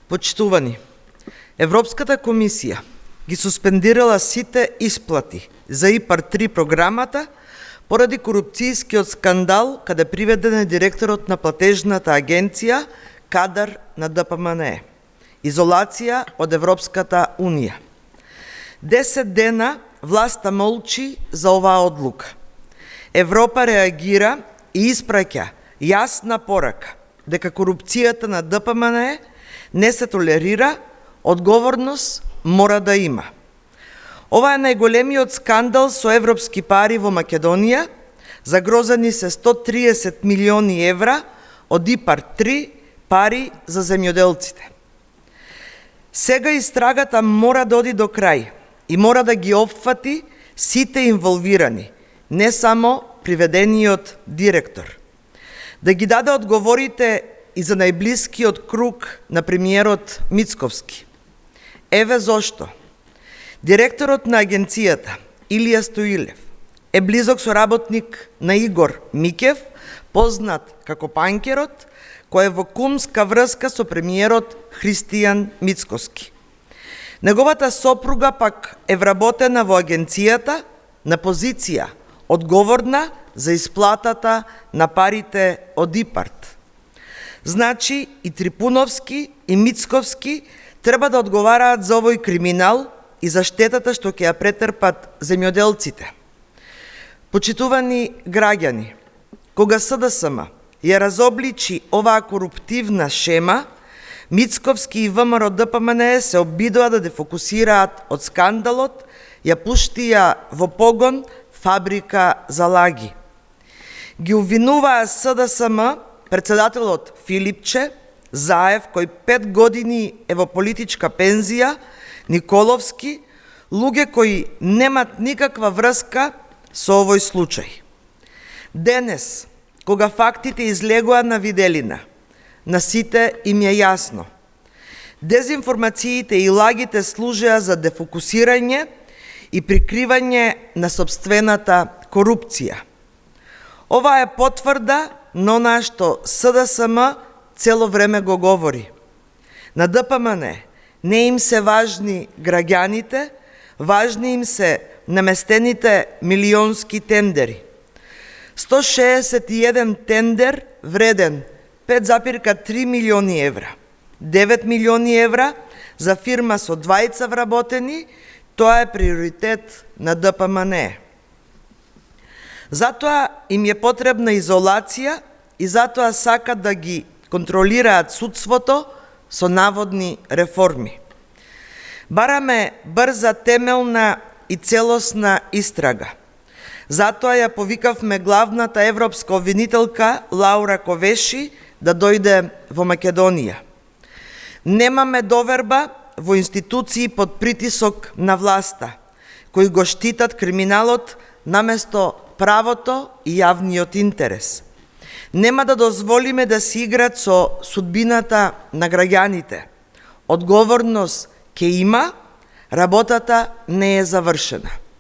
Почитувани, Европската комисија ги суспендирала сите исплати за ИПАР-3 програмата поради корупцијскиот скандал каде приведен е директорот на платежната агенција кадар на ДПМНЕ. Изолација од Европската Унија. 10 дена власта молчи за оваа одлука. Европа реагира и испраќа јасна порака дека корупцијата на ДПМНЕ не се толерира, одговорност мора да има. Ова е најголемиот скандал со европски пари во Македонија, загрозени се 130 милиони евра од ИПАР-3 пари за земјоделците. Сега истрагата мора да оди до крај и мора да ги опфати сите инволвирани, не само приведениот директор. Да ги даде одговорите и за најблискиот круг на премиерот Мицковски. Еве зошто. Директорот на агенцијата, Илија Стоилев, е близок соработник на Игор Микев, познат како Панкерот, кој е во кумска врска со премиерот Христијан Мицковски. Неговата сопруга пак е вработена во агенцијата на позиција одговорна за исплатата на парите од ИПАР. Значи и Трипуновски и Мицковски треба да одговараат за овој криминал и за штетата што ќе ја претрпат земјоделците. Почитувани граѓани, кога СДСМ ја разобличи оваа коруптивна шема, Мицковски и ВМРО ДПМНЕ се обидоа да дефокусираат од скандалот, ја пуштија во погон фабрика за лаги. Ги увинуваа СДСМ, председателот Филипче, Заев, кој 5 години е во политичка пензија, Николовски, луѓе кои немат никаква врска со овој случај. Денес, кога фактите излегоа на виделина, на сите им е јасно. Дезинформациите и лагите служеа за дефокусирање и прикривање на сопствената корупција. Ова е потврда на она што СДСМ цело време го говори. На ДПМНЕ не им се важни граѓаните, важни им се наместените милионски тендери. 161 тендер вреден 5,3 милиони евра. 9 милиони евра за фирма со 2 вработени, тоа е приоритет на ДПМНЕ. Затоа им е потребна изолација и затоа сакат да ги контролираат судството со наводни реформи. Бараме брза, темелна и целосна истрага. Затоа ја повикавме главната европска обвинителка Лаура Ковеши да дојде во Македонија. Немаме доверба во институции под притисок на власта, кои го штитат криминалот наместо правото и јавниот интерес. Нема да дозволиме да се играат со судбината на граѓаните. Одговорност ке има, работата не е завршена.